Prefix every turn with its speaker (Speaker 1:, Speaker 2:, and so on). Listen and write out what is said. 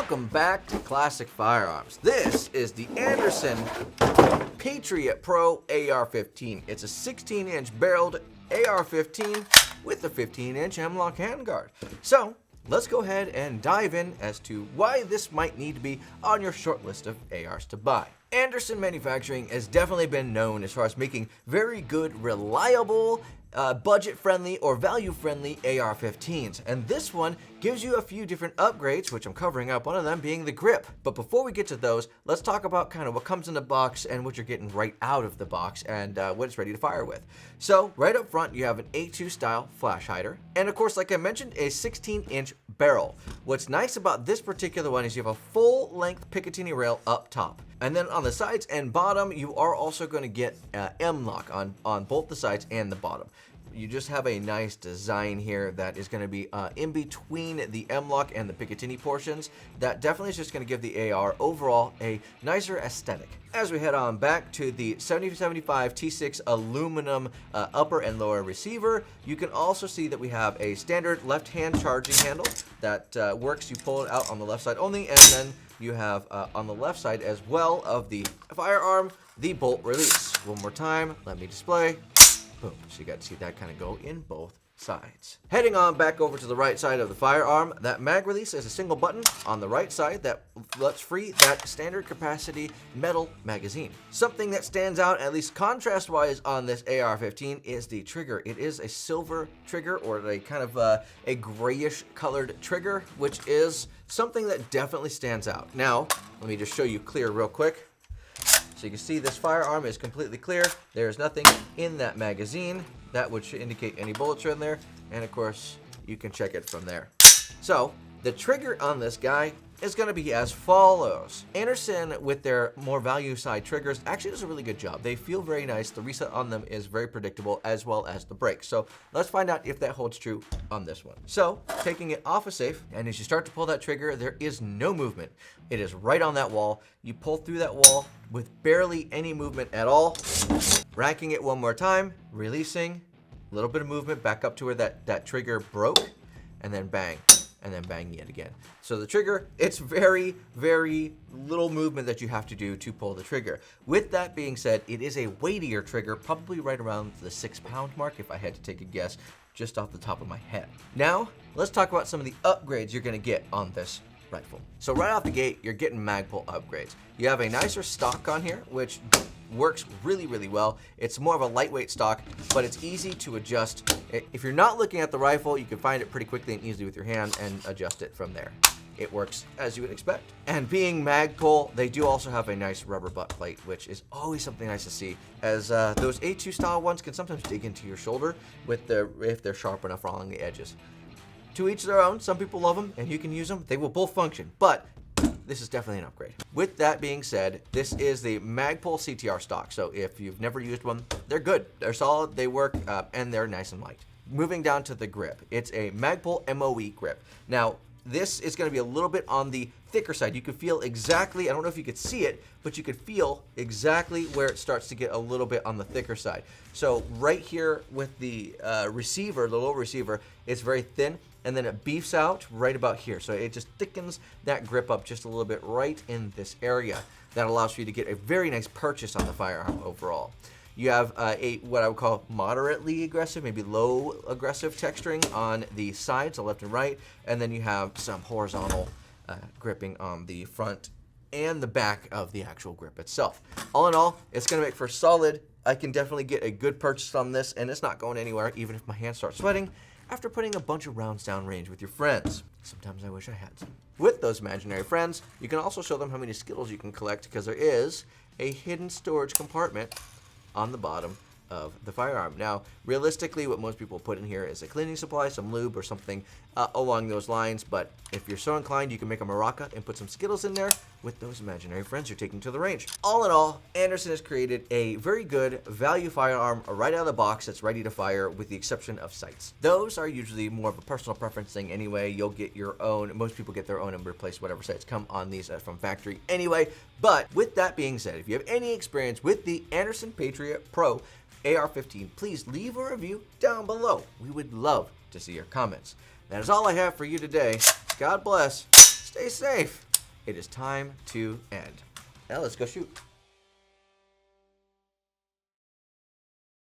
Speaker 1: Welcome back to Classic Firearms. This is the Anderson Patriot Pro AR-15. It's a 16-inch barreled AR-15 with a 15-inch hemlock handguard. So let's go ahead and dive in as to why this might need to be on your short list of ARs to buy. Anderson Manufacturing has definitely been known as far as making very good, reliable, budget-friendly or value-friendly AR-15s, and this one gives you a few different upgrades, which I'm covering up, one of them being the grip. But before we get to those, let's talk about kind of what comes in the box and what you're getting right out of the box and what it's ready to fire with. So right up front, you have an A2 style flash hider, and of course, like I mentioned, a 16-inch barrel. What's nice about this particular one is you have a full-length Picatinny rail up top. And then on the sides and bottom, you are also going to get M-lock on both the sides and the bottom. You just have a nice design here that is going to be in between the M-lock and the Picatinny portions. That definitely is just going to give the AR overall a nicer aesthetic. As we head on back to the 7075 T6 aluminum upper and lower receiver, you can also see that we have a standard left-hand charging handle that works. You pull it out on the left side only, and then you have on the left side as well of the firearm, the bolt release. One more time, let me display. Boom, so you got to see that kind of go in both sides. Heading on back over to the right side of the firearm, that mag release is a single button on the right side that lets free that standard capacity metal magazine. Something that stands out, at least contrast-wise, on this AR-15 is the trigger. It is a silver trigger, or a kind of a grayish colored trigger, which is something that definitely stands out. Now, let me just show you clear real quick. So you can see this firearm is completely clear. There's nothing in that magazine. That would indicate any bullets are in there. And of course, you can check it from there. So the trigger on this guy is going to be as follows. Anderson, with their more value side triggers, actually does a really good job. They feel very nice. The reset on them is very predictable, as well as the break. So let's find out if that holds true on this one. So taking it off a safe, and as you start to pull that trigger, there is no movement. It is right on that wall. You pull through that wall with barely any movement at all. Racking it one more time, releasing, a little bit of movement back up to where that trigger broke, and then bang. And then bang yet again. So the trigger, it's very, very little movement that you have to do to pull the trigger. With that being said, it is a weightier trigger, probably right around the 6-pound mark if I had to take a guess just off the top of my head. Now, let's talk about some of the upgrades you're gonna get on this rifle. So right off the gate, you're getting Magpul upgrades. You have a nicer stock on here, which works really, really well. It's more of a lightweight stock, but it's easy to adjust. If you're not looking at the rifle, you can find it pretty quickly and easily with your hand and adjust it from there. It works as you would expect. And being Magpul, they do also have a nice rubber butt plate, which is always something nice to see, as those A2 style ones can sometimes dig into your shoulder if they're sharp enough along the edges. To each their own. Some people love them and you can use them. They will both function, but this is definitely an upgrade. With that being said, this is the Magpul CTR stock. So if you've never used one, they're good. They're solid, they work, and they're nice and light. Moving down to the grip. It's a Magpul MOE grip. Now, this is gonna be a little bit on the thicker side. You can feel exactly, I don't know if you could see it, but you could feel exactly where it starts to get a little bit on the thicker side. So right here with the receiver, the lower receiver, it's very thin, and then it beefs out right about here. So it just thickens that grip up just a little bit right in this area. That allows for you to get a very nice purchase on the firearm overall. You have what I would call moderately aggressive, maybe low aggressive texturing on the sides, the left and right, and then you have some horizontal gripping on the front and the back of the actual grip itself. All in all, it's gonna make for solid. I can definitely get a good purchase on this, and it's not going anywhere, even if my hands start sweating after putting a bunch of rounds downrange with your friends. Sometimes I wish I had some. With those imaginary friends, you can also show them how many Skittles you can collect, because there is a hidden storage compartment on the bottom of the firearm. Now, realistically, what most people put in here is a cleaning supply, some lube, or something along those lines, but if you're so inclined, you can make a maraca and put some Skittles in there with those imaginary friends you're taking to the range. All in all, Anderson has created a very good value firearm right out of the box that's ready to fire, with the exception of sights. Those are usually more of a personal preference thing anyway. You'll get your own, most people get their own and replace whatever sights come on these from factory anyway. But with that being said, if you have any experience with the Anderson Patriot Pro AR-15, please leave a review down below. We would love to see your comments. That is all I have for you today. God bless. Stay safe. It is time to end. Now let's go shoot.